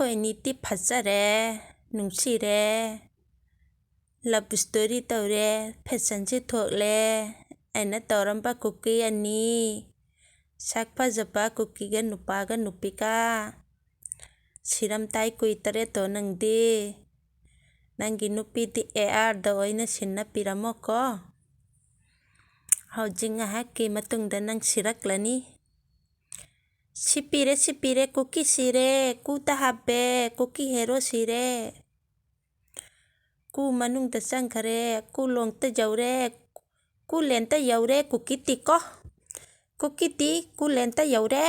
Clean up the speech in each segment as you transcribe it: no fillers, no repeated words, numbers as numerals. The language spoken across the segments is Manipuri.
ꯑꯩꯈꯣꯏ ꯑꯅꯤꯗꯤ ꯐꯖꯔꯦ, ꯅꯨꯡꯁꯤꯔꯦ, ꯂꯕ ꯁ꯭ꯇꯣꯔꯤ ꯇꯧꯔꯦ, ꯐꯦꯁꯟꯁꯤ ꯊꯣꯛꯂꯦ꯫ ꯑꯩꯅ ꯇꯧꯔꯝꯕ ꯀꯨꯀꯤ ꯑꯅꯤ, ꯁꯛ ꯐꯖꯕ ꯀꯨꯀꯤꯒ ꯅꯨꯄꯥꯒ ꯅꯨꯄꯤꯒ꯫ ꯁꯤꯔꯝꯗꯥꯏ ꯀꯨꯏꯗꯔꯦꯗꯣ ꯅꯪꯗꯤ꯫ ꯅꯪꯒꯤ ꯅꯨꯄꯤꯗꯤ ARꯗ ꯑꯣꯏꯅ ꯁꯤꯟꯅꯕꯤꯔꯝꯃꯣꯀꯣ꯫ ꯍꯧꯖꯤꯛ ꯉꯥꯏꯍꯥꯛꯀꯤ ꯃꯇꯨꯡꯗ ꯅꯪ ꯁꯤꯔꯛꯂꯅꯤ꯫ ꯁꯤꯄꯤꯔꯦ ꯀꯨꯀꯤ ꯁꯤꯔꯦ, ꯀꯨꯗ ꯍꯥꯞꯄꯦ, ꯀꯨꯀꯤ ꯍꯦꯔꯣ ꯁꯤꯔꯦ꯫ ꯀꯨ ꯃꯅꯨꯡꯗ ꯆꯪꯈꯔꯦ, ꯀꯨ ꯂꯣꯡꯇ ꯌꯧꯔꯦ, ꯀꯨ ꯂꯦꯟꯇ ꯌꯧꯔꯦ ꯀꯨꯀꯤꯇꯤꯀꯣ꯫ ꯀꯨꯀꯤꯇꯤ ꯀꯨ ꯂꯦꯟꯇ ꯌꯧꯔꯦ,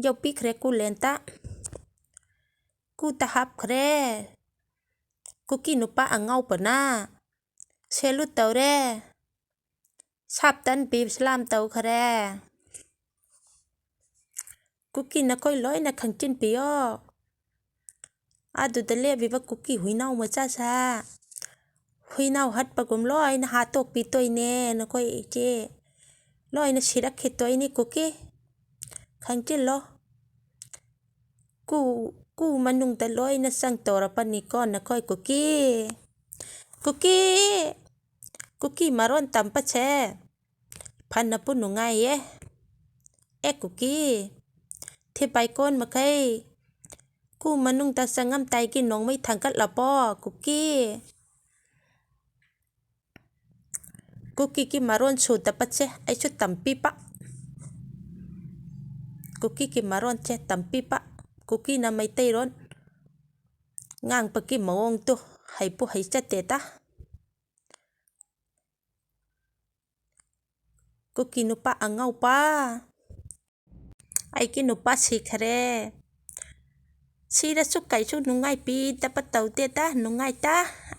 ꯌꯧꯕꯤꯈ꯭ꯔꯦ ꯀꯨ ꯂꯦꯟꯇ꯫ ꯀꯨꯗ ꯍꯥꯞꯈ꯭ꯔꯦ, ꯀꯨꯀꯤ ꯅꯨꯄꯥ ꯑꯉꯥꯎꯕꯅ ꯁꯦꯂꯨꯠ ꯇꯧꯔꯦ, ꯁꯥꯞꯇꯟ ꯕꯤ ꯁꯂꯥꯝ ꯇꯧꯈꯔꯦ꯫ ꯀꯨꯀꯤ ꯅꯈꯣꯏ ꯂꯣꯏꯅ ꯈꯪꯖꯤꯟꯕꯤꯌꯣ, ꯑꯗꯨꯗ ꯂꯦꯞꯂꯤꯕ ꯀꯨꯀꯤ ꯍꯨꯏꯅꯥꯎ ꯃꯆꯥꯁꯥ, ꯍꯨꯏꯅꯥꯎ ꯍꯥꯠꯄꯒꯨꯝ ꯂꯣꯏꯅ ꯍꯥꯠꯇꯣꯛꯄꯤꯗꯣꯏꯅꯦ ꯅꯈꯣꯏ ꯏꯆꯦ꯫ ꯂꯣꯏꯅ ꯁꯤꯔꯛꯈꯤꯗꯣꯏꯅꯤ ꯀꯨꯀꯤ, ꯈꯪꯖꯤꯜꯂꯣ꯫ ꯀꯨ ꯃꯅꯨꯡꯗ ꯂꯣꯏꯅ ꯆꯪꯗꯧꯔꯕꯅꯤꯀꯣ ꯅꯈꯣꯏ ꯀꯨꯀꯤ꯫ ꯀꯨꯀꯤ ꯃꯔꯣꯟ ꯇꯝꯕꯁꯦ ꯐꯅꯕꯨ ꯅꯨꯡꯉꯥꯏꯌꯦ꯫ ꯀꯨꯀꯤ, ꯊꯤꯄꯥꯏꯀꯣꯟ ꯃꯈꯩ, ꯀꯨ ꯃꯅꯨꯡꯗ ꯆꯪꯉꯝꯗꯥꯏꯒꯤ ꯅꯣꯡꯃꯩ ꯊꯥꯡꯒꯠꯂꯕꯣ ꯀꯨꯀꯤ? ꯀꯨꯀꯤꯒꯤ ꯃꯔꯣꯟ ꯁꯨꯗꯕꯁꯦ ꯑꯩꯁꯨ ꯇꯝꯕꯤꯕ꯫ ꯀꯨꯀꯤꯒꯤ ꯃꯔꯣꯟꯁꯦ ꯇꯝꯕꯤꯕ꯫ ꯀꯨꯀꯤꯅ ꯃꯩꯇꯩꯔꯣꯟ ꯉꯥꯡꯕꯒꯤ ꯃꯑꯣꯡꯗꯣ ꯍꯩꯕꯨ ꯍꯩꯖꯗꯦꯗ꯫ ꯀꯨꯀꯤ ꯅꯨꯄꯥ ꯑꯉꯥꯎꯕ, ꯑꯩꯒꯤ ꯅꯨꯄꯥ ꯁꯤꯈꯔꯦ꯫ ꯁꯤꯔꯁꯨ ꯀꯩꯁꯨ ꯅꯨꯡꯉꯥꯏꯕꯤꯗꯕ ꯇꯧꯗꯦꯗ, ꯅꯨꯡꯉꯥꯏꯗ꯫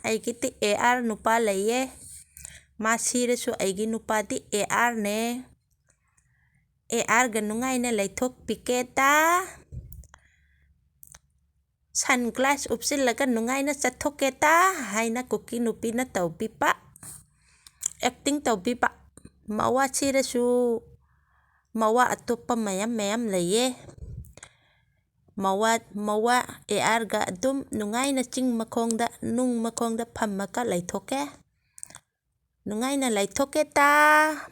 ꯑꯩꯒꯤꯗꯤ AR ꯅꯨꯄꯥ ꯂꯩꯌꯦ, ꯃꯥ ꯁꯤꯔꯁꯨ ꯑꯩꯒꯤ ꯅꯨꯄꯥꯗꯤ ARꯅꯦ꯫ ARꯒ ꯅꯨꯡꯉꯥꯏꯅ ꯂꯩꯊꯣꯛꯄꯤꯒꯦꯗ꯫ ꯁꯟ ꯒ꯭ꯂꯥꯁ ꯎꯞꯁꯤꯜꯂꯒ ꯅꯨꯡꯉꯥꯏꯅ ꯆꯠꯊꯣꯛꯀꯦꯗ ꯍꯥꯏꯅ ꯀꯨꯀꯤ ꯅꯨꯄꯤꯅ ꯇꯧꯕꯤꯕ, ꯑꯦꯛꯇꯤꯡ ꯇꯧꯕꯤꯕ꯫ ꯃꯋꯥ ꯁꯤꯔꯁꯨ ꯃꯋꯥ ꯑꯇꯣꯞꯄ ꯃꯌꯥꯝ ꯂꯩꯌꯦ꯫ ꯃꯋꯥ ARꯒ ꯑꯗꯨꯝ ꯅꯨꯡꯉꯥꯏꯅ ꯆꯤꯡ ꯃꯈꯣꯡꯗ, ꯅꯨꯡ ꯃꯈꯣꯡꯗ ꯐꯝꯃꯒ ꯂꯩꯊꯣꯛꯀꯦ, ꯅꯨꯡꯉꯥꯏꯅ ꯂꯩꯊꯣꯛꯀꯦꯗ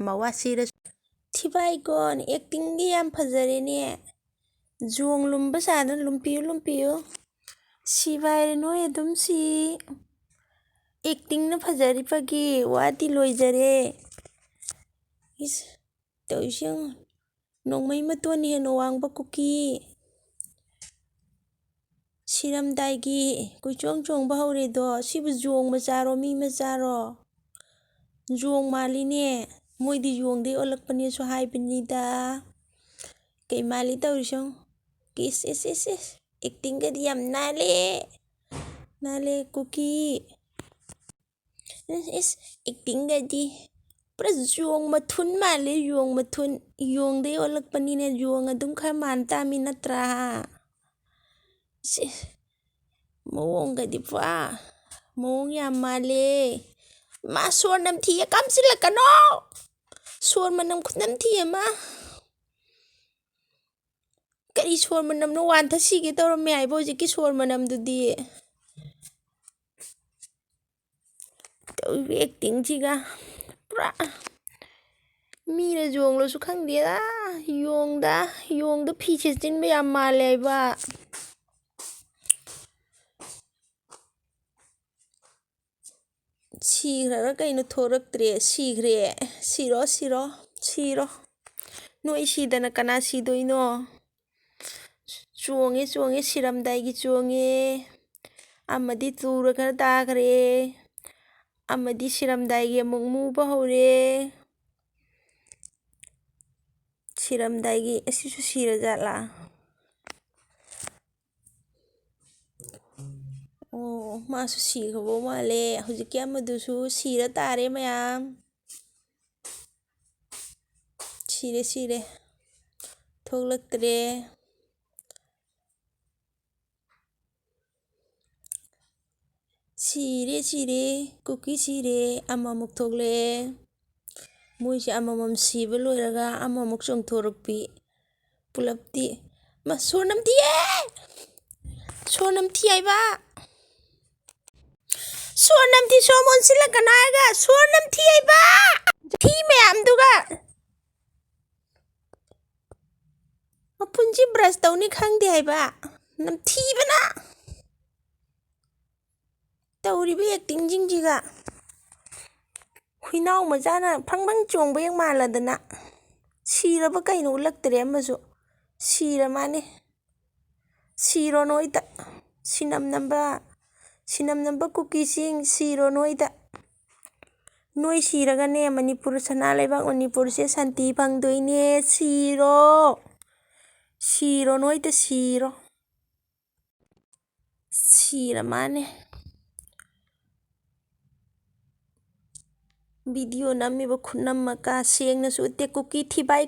ꯃꯋꯥ ꯁꯤꯔꯁꯨ꯫ ꯊꯤꯕꯥꯏꯒꯣꯟ, ꯑꯦꯛꯇꯤꯡꯗꯤ ꯌꯥꯝ ꯐꯖꯔꯦꯅꯦ꯫ ꯖꯣꯡ ꯂꯨꯝꯕ ꯁꯥꯗꯅ ꯂꯨꯝꯄꯤꯌꯨ꯫ ꯁꯤꯕ ꯅꯣꯏ ꯑꯗꯨꯝ ꯁꯤ꯫ ꯑꯦꯛꯇꯤꯡꯅ ꯐꯖꯔꯤꯕꯒꯤ ꯋꯥꯗꯤ ꯂꯣꯏꯖꯔꯦ꯫ ꯏꯁ ꯇꯧꯏꯁꯦ ꯌꯦꯡꯉꯨ, ꯅꯣꯡꯃꯩ ꯃꯇꯣꯟ ꯍꯦꯟꯅ ꯋꯥꯡꯕ ꯀꯨꯀꯤ꯫ ꯁꯤꯔꯝꯗꯥꯏꯒꯤ ꯀꯣꯏꯆꯣꯡ ꯆꯣꯡꯕ ꯍꯧꯔꯦꯗꯣ, ꯁꯤꯕꯨ ꯌꯣꯡ ꯃꯆꯥꯔꯣ ꯃꯤ ꯃꯆꯥꯔꯣ? ꯌꯣꯡ ꯃꯥꯜꯂꯤꯅꯦ, ꯃꯣꯏꯗꯤ ꯌꯣꯡꯗꯩ ꯑꯣꯜꯂꯛꯄꯅꯦꯁꯨ ꯍꯥꯏꯕꯅꯤꯗ꯫ ꯀꯩ ꯃꯥꯜꯂꯤ ꯇꯧꯔꯤꯁꯦ ꯌꯦꯡꯉꯨ꯫ ꯏꯁ, ꯑꯦꯛꯇꯤꯡꯒꯗꯤ ꯌꯥꯝ ꯅꯥꯜꯂꯦ ꯀꯨꯀꯤ꯫ ꯏꯁ ꯑꯦꯛꯇꯤꯡꯒꯗꯤ ꯄꯨꯔꯥ ꯌꯣꯡ ꯃꯊꯨꯟ ꯃꯥꯜꯂꯦ, ꯌꯣꯡ ꯃꯊꯨꯟ꯫ ꯌꯣꯡꯗꯩ ꯑꯣꯜꯂꯛꯄꯅꯤꯅ ꯌꯣꯡ ꯑꯗꯨꯝ ꯈꯔ ꯃꯥꯟ ꯇꯥꯃꯤ ꯅꯠꯇ꯭ꯔꯥ? ꯃꯑꯣꯡꯒꯗꯤ ꯄꯨꯔꯥ ꯃꯑꯣꯡ ꯌꯥꯝ ꯃꯥꯜꯂꯦ꯫ ꯃꯥ ꯁꯣꯔ ꯅꯝꯊꯤꯌꯦ, ꯀꯥꯝꯁꯤꯜꯂꯛꯀꯅꯣ꯫ ꯁꯣꯔ ꯃꯅꯝ ꯈꯨꯅꯝꯊꯤ ꯑꯃ꯫ ꯀꯔꯤ ꯁꯣꯔ ꯃꯅꯝꯅꯣ? ꯋꯥꯟꯊ ꯁꯤꯒꯦ ꯇꯧꯔꯝꯃꯦ ꯍꯥꯏꯕ ꯍꯧꯖꯤꯛꯀꯤ ꯁꯣꯔ ꯃꯅꯝꯗꯨꯗꯤ꯫ ꯇꯧꯔꯤꯕ ꯑꯦꯛꯇꯤꯡꯁꯤꯒ ꯄꯨꯔꯥ ꯃꯤꯔ ꯌꯣꯡꯂꯁꯨ ꯈꯪꯗꯦꯗ, ꯌꯣꯡꯗ ꯐꯤ ꯁꯦꯠꯆꯤꯟꯕ ꯌꯥꯝ ꯃꯥꯜꯂꯦ ꯍꯥꯏꯕ꯫ ꯁꯤꯈ꯭ꯔꯒ ꯀꯩꯅꯣ ꯊꯣꯔꯛꯇ꯭ꯔꯦ? ꯁꯤꯈ꯭ꯔꯦ꯫ ꯁꯤꯔꯣ꯫ ꯅꯣꯏ ꯁꯤꯗꯅ ꯀꯅꯥ ꯁꯤꯗꯣꯏꯅꯣ? ꯆꯣꯡꯉꯦ ꯁꯤꯔꯝꯗꯥꯏꯒꯤ ꯆꯣꯡꯉꯦ꯫ ꯑꯃꯗꯤ ꯇꯨꯔꯒ ꯇꯥꯈ꯭ꯔꯦ, ꯑꯃꯗꯤ ꯁꯤꯔꯝꯗꯥꯏꯒꯤ ꯑꯃꯨꯛ ꯃꯨꯕ ꯍꯧꯔꯦ꯫ ꯁꯤꯔꯝꯗꯥꯏꯒꯤ ꯑꯁꯤꯁꯨ ꯁꯤꯔꯖꯥꯠꯂꯥ? ꯑꯣ, ꯃꯥꯁꯨ ꯁꯤꯈ꯭ꯔꯕ ꯃꯥꯜꯂꯦ꯫ ꯍꯧꯖꯤꯛꯀꯤ ꯑꯃꯗꯨꯁꯨ ꯁꯤꯔ ꯇꯥꯔꯦ ꯃꯌꯥꯝ꯫ ꯁꯤꯔꯦ, ꯊꯣꯛꯂꯛꯇ꯭ꯔꯦ꯫ ꯁꯤꯔꯦ, ꯀꯨꯀꯤ ꯁꯤꯔꯦ, ꯑꯃꯃꯨꯛ ꯊꯣꯛꯂꯛꯑꯦ꯫ ꯃꯣꯏꯁꯦ ꯑꯃꯃꯝ ꯁꯤꯕ ꯂꯣꯏꯔꯒ ꯑꯃꯃꯨꯛ ꯆꯣꯡꯊꯣꯔꯛꯄꯤ꯫ ꯄꯨꯂꯞꯇꯤ ꯁꯣꯔ ꯅꯝꯊꯤꯌꯦ! ꯁꯣ ꯅꯝꯊꯤ ꯍꯥꯏꯕ ꯁꯣ ꯅꯝꯊꯤ ꯁꯣ ꯃꯣꯟꯁꯤꯜꯂꯛꯀꯅꯣ ꯍꯥꯏꯔꯒ ꯁꯣ ꯅꯝꯊꯤ ꯍꯥꯏꯕ ꯊꯤ ꯃꯌꯥꯝꯗꯨꯒ ꯃꯄꯨꯟꯁꯤ ꯕ꯭ꯔꯁ ꯇꯧꯅꯤ ꯈꯪꯗꯦ ꯍꯥꯏꯕ ꯅꯝꯊꯤꯕꯅ ꯇꯧꯔꯤꯕ ꯑꯦꯛꯇꯤꯡꯁꯤꯡꯁꯤꯒ ꯍꯨꯏꯅꯥꯎ ꯃꯆꯥꯅ ꯐꯪꯐꯪ ꯆꯣꯡꯕ ꯍꯦꯛ ꯃꯥꯜꯂꯗꯅ ꯁꯤꯔꯕ ꯀꯩꯅꯣ ꯎꯠꯂꯛꯇ꯭ꯔꯦ ꯑꯃꯁꯨ ꯁꯤꯔ ꯃꯥꯅꯤ ꯁꯤꯔꯣ ꯅꯣꯏꯗ ꯁꯤꯅꯝ ꯅꯝꯕ ꯀꯨꯀꯤꯁꯤꯡ ꯁꯤꯔꯣ ꯅꯣꯏꯗ ꯅꯣꯏ ꯁꯤꯔꯒꯅꯦ ꯃꯅꯤꯄꯨꯔ ꯁꯅꯥ ꯂꯩꯕꯥꯛ ꯃꯅꯤꯄꯨꯔꯁꯦ ꯁꯥꯟꯇꯤ ꯐꯪꯗꯣꯏꯅꯦ ꯁꯤꯔꯣ ꯅꯣꯏꯗ ꯁꯤꯔ ꯃꯥꯅꯦ ꯚꯤꯗꯤꯑꯣ ꯅꯝꯃꯤꯕ ꯈꯨꯅꯝꯃꯀ ꯁꯦꯡꯅꯁꯨ ꯎꯠꯇꯦ ꯀꯨꯀꯤ ꯊꯤꯕꯥꯏ